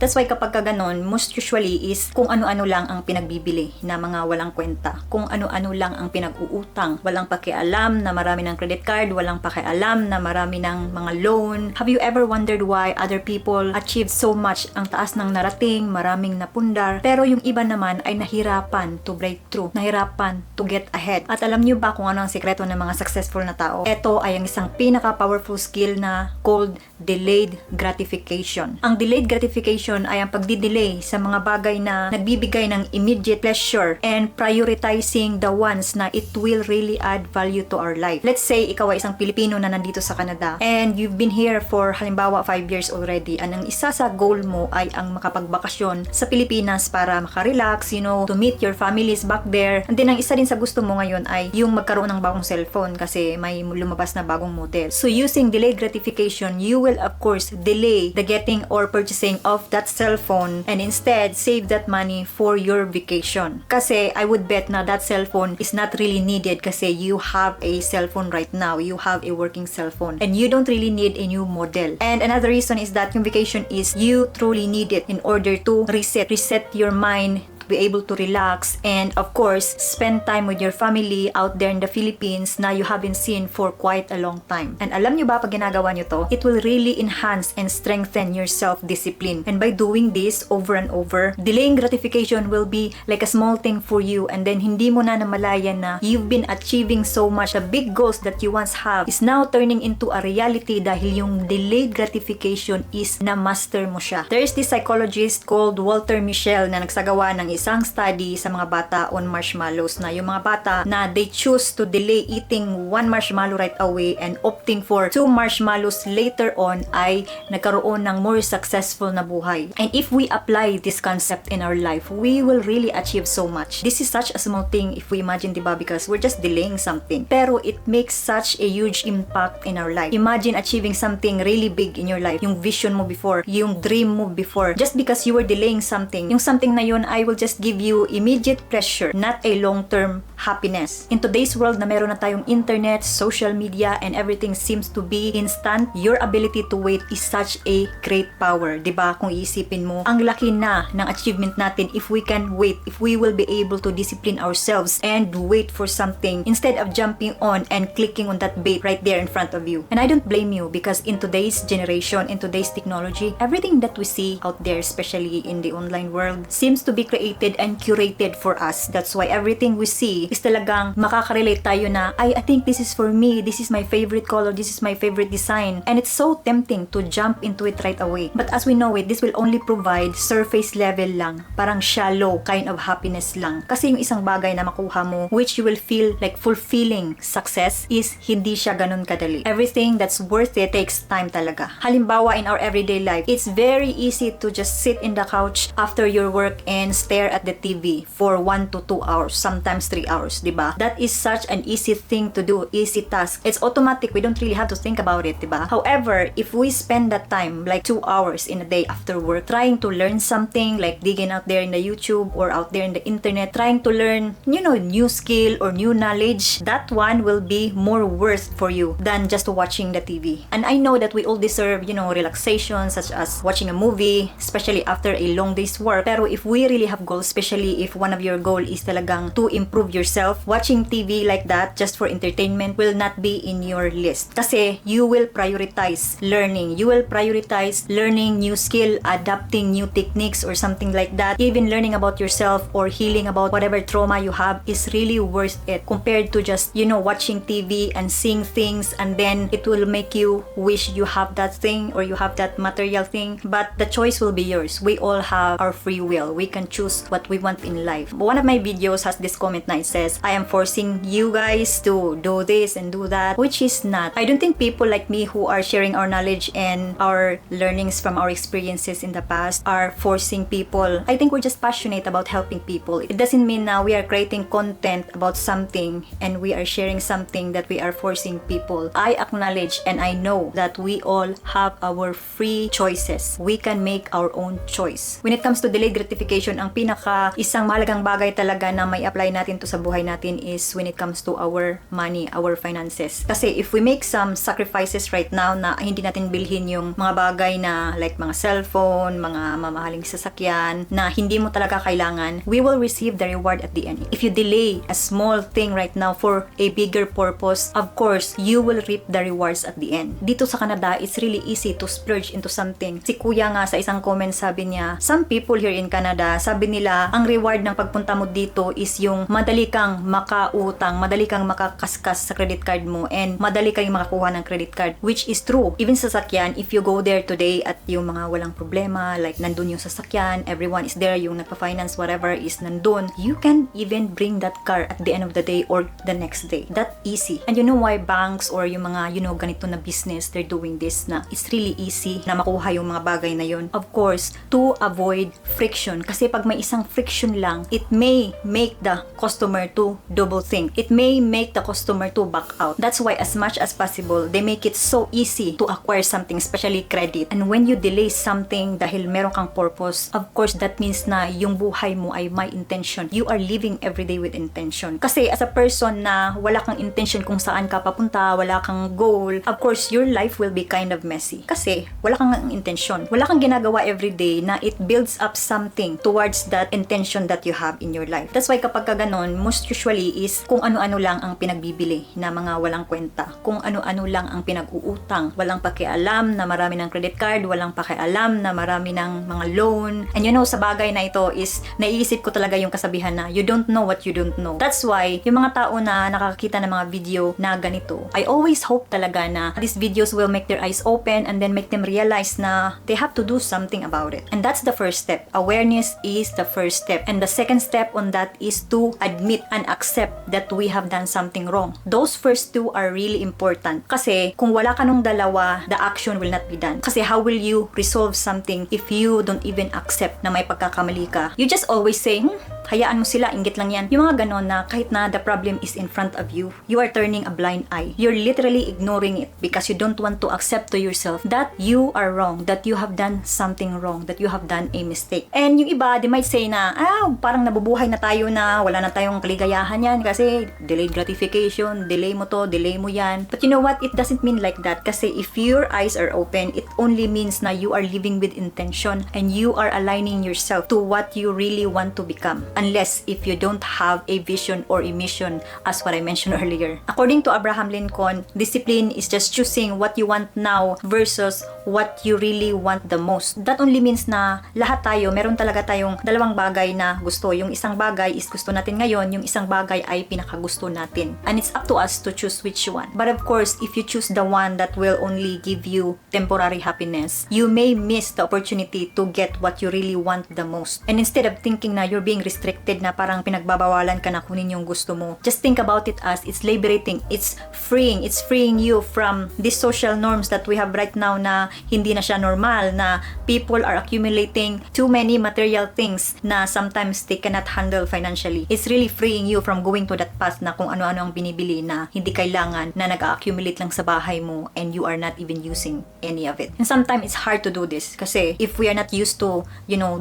That's why kapag ka ganon, most usually is kung ano-ano lang ang pinagbibili na mga walang kwenta. Kung ano-ano lang ang pinag-uutang. Walang pakialam na marami ng credit card, walang pakialam na marami ng mga loan. Have you ever wondered why other people achieve so much, ang taas ng narating, maraming napundar, pero yung iba naman ay nahirapan to break through, nahirapan to get ahead. At alam niyo ba kung ano ang sekreto ng mga successful na tao? Ito ay ang isang pinaka-powerful skill na called delayed gratification. Ang delayed gratification ay ang pagdidelay sa mga bagay na nagbibigay ng immediate pleasure and prioritizing the ones na it will really add value to our life. Let's say, ikaw ay isang Pilipino na nandito sa Canada and you've been here for halimbawa 5 years already and ang isa sa goal mo ay ang makapagbakasyon sa Pilipinas para makarelax, to meet your families back there. And then ang isa din sa gusto mo ngayon ay yung magkaroon ng bagong cellphone kasi may lumabas na bagong model. So using delayed gratification, you will of course delay the getting or purchasing of that cellphone and instead save that money for your vacation. Kasi I would bet na that cellphone is not really needed kasi you have a cellphone right now. You have a working cellphone and you don't really need a new model. And another reason is that yung vacation is you truly need it in order to reset your mind, be able to relax, and of course spend time with your family out there in the Philippines na you haven't seen for quite a long time. And alam nyo ba, pag ginagawa nyo to, it will really enhance and strengthen your self-discipline. And by doing this over and over, delaying gratification will be like a small thing for you, and then hindi mo na namalayan na you've been achieving so much. The big goals that you once have is now turning into a reality dahil yung delayed gratification is na-master mo siya. There is this psychologist called Walter Mischel na nagsagawa ng isang study sa mga bata on marshmallows, na yung mga bata na they choose to delay eating one marshmallow right away and opting for 2 marshmallows later on ay nagkaroon ng more successful na buhay. And if we apply this concept in our life, we will really achieve so much. This is such a small thing if we imagine, diba? Because we're just delaying something. Pero it makes such a huge impact in our life. Imagine achieving something really big in your life. Yung vision mo before, yung dream mo before. Just because you were delaying something, yung something na yun I will just give you immediate pleasure, not a long-term happiness. In today's world na meron na tayong internet, social media, and everything seems to be instant, your ability to wait is such a great power. Diba? Kung iisipin mo, ang laki na ng achievement natin if we can wait, if we will be able to discipline ourselves and wait for something instead of jumping on and clicking on that bait right there in front of you. And I don't blame you because in today's generation, in today's technology, everything that we see out there, especially in the online world, seems to be created and curated for us. That's why everything we see is talagang makaka-relate tayo na, I think this is for me, this is my favorite color, this is my favorite design. And it's so tempting to jump into it right away. But as we know it, this will only provide surface level lang, parang shallow kind of happiness lang. Kasi yung isang bagay na makuha mo, which you will feel like fulfilling success, is hindi siya ganun kadali. Everything that's worth it takes time talaga. Halimbawa, in our everyday life, it's very easy to just sit in the couch after your work and stare at the TV for 1 to 2 hours, sometimes 3 hours, diba? That is such an easy thing to do, easy task. It's automatic, we don't really have to think about it, diba? However, if we spend that time, like 2 hours in a day after work, trying to learn something, like digging out there in the YouTube or out there in the internet, trying to learn, new skill or new knowledge, that one will be more worth for you than just watching the TV. And I know that we all deserve, relaxation, such as watching a movie, especially after a long day's work. Pero if we really have goals, especially if one of your goal is talagang to improve yourself, watching TV like that just for entertainment will not be in your list. Kasi you will prioritize learning. You will prioritize learning new skill, adapting new techniques or something like that. Even learning about yourself or healing about whatever trauma you have is really worth it compared to just, watching TV and seeing things, and then it will make you wish you have that thing or you have that material thing. But the choice will be yours. We all have our free will. We can choose what we want in life. One of my videos has this comment na it says, I am forcing you guys to do this and do that, which is not. I don't think people like me who are sharing our knowledge and our learnings from our experiences in the past are forcing people. I think we're just passionate about helping people. It doesn't mean now we are creating content about something and we are sharing something that we are forcing people. I acknowledge and I know that we all have our free choices. We can make our own choice. When it comes to delayed gratification, ang isang mahalagang bagay talaga na may apply natin to sa sa buhay natin is when it comes to our money, our finances. Kasi if we make some sacrifices right now na hindi natin bilhin yung mga bagay na like mga cellphone, mga mamahaling sasakyan na hindi mo talaga kailangan, we will receive the reward at the end. If you delay a small thing right now for a bigger purpose, of course, you will reap the rewards at the end. Dito sa Canada, it's really easy to splurge into something. Si Kuya nga sa isang comment sabi niya, some people here in Canada, sabi nila, ang reward ng pagpunta mo dito is yung madali kang makautang, madali kang makakaskas sa credit card mo, and madali kang makakuha ng credit card, which is true. Even sa sasakyan, if you go there today at yung mga walang problema, like nandun yung sasakyan, everyone is there, yung nagpa-finance, whatever is nandun, you can even bring that car at the end of the day or the next day. That easy. And you know why banks or yung mga, ganito na business, they're doing this na it's really easy na makuha yung mga bagay na yun. Of course, to avoid friction. Kasi pag may isang friction lang, it may make the customer to double think. It may make the customer to back out. That's why as much as possible, they make it so easy to acquire something, especially credit. And when you delay something dahil meron kang purpose, of course, that means na yung buhay mo ay may intention. You are living every day with intention. Kasi as a person na wala kang intention kung saan ka papunta, wala kang goal, of course, your life will be kind of messy. Kasi wala kang intention. Wala kang ginagawa every day na it builds up something towards that intention that you have in your life. That's why kapag ka ganon, most usually is kung ano-ano lang ang pinagbibili na mga walang kwenta. Kung ano-ano lang ang pinag-uutang. Walang pakialam na marami ng credit card, walang pakialam na marami ng mga loan. And sa bagay na ito is naiisip ko talaga yung kasabihan na you don't know what you don't know. That's why yung mga tao na nakakakita ng mga video na ganito, I always hope talaga na these videos will make their eyes open and then make them realize na they have to do something about it. And that's the first step. Awareness is the first step. And the second step on that is to admit and accept that we have done something wrong. Those first two are really important. Kasi kung wala ka nung dalawa, the action will not be done. Kasi how will you resolve something if you don't even accept na may pagkakamali ka? You just always say, hayaan mo sila, inggit lang yan. Yung mga ganon na kahit na the problem is in front of you, you are turning a blind eye. You're literally ignoring it because you don't want to accept to yourself that you are wrong, that you have done something wrong, that you have done a mistake. And yung iba, they might say na, parang nabubuhay na tayo na, wala na tayong kaligayahan yan kasi delayed gratification, delay mo to, delay mo yan. But you know what? It doesn't mean like that kasi if your eyes are open, it only means na you are living with intention and you are aligning yourself to what you really want to become. Unless if you don't have a vision or a mission as what I mentioned earlier. According to Abraham Lincoln, discipline is just choosing what you want now versus what you really want the most. That only means na lahat tayo, meron talaga tayong dalawang bagay na gusto. Yung isang bagay is gusto natin ngayon, yung isang bagay ay pinakagusto natin. And it's up to us to choose which one. But of course, if you choose the one that will only give you temporary happiness, you may miss the opportunity to get what you really want the most. And instead of thinking na you're being restricted na parang pinagbabawalan ka na kunin yung gusto mo, just think about it as it's liberating, it's freeing you from these social norms that we have right now na hindi na siya normal, na people are accumulating too many material things na sometimes they cannot handle financially. It's really freeing you from going to that path na kung ano-ano ang binibili na hindi kailangan, na nag-accumulate lang sa bahay mo and you are not even using any of it. And sometimes it's hard to do this kasi if we are not used to,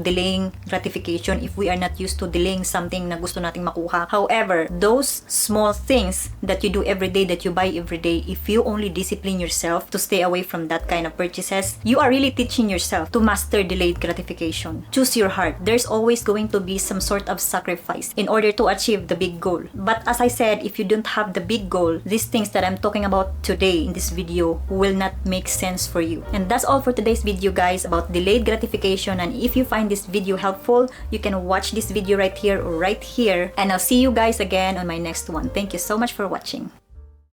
delaying gratification, if we are not used to delaying something na gusto nating makuha. However, those small things that you do every day, that you buy every day, if you only discipline yourself to stay away from that kind of purchases, you are really teaching yourself to master delayed gratification. Choose your heart. There's always going to be some sort of sacrifice in order to achieve the big goal. But as I said, if you don't have the big goal, these things that I'm talking about today in this video will not make sense for you. And that's all for today's video, guys, about delayed gratification. And if you find this video helpful, you can watch this video right here or right here. And I'll see you guys again on my next one. Thank you so much for watching.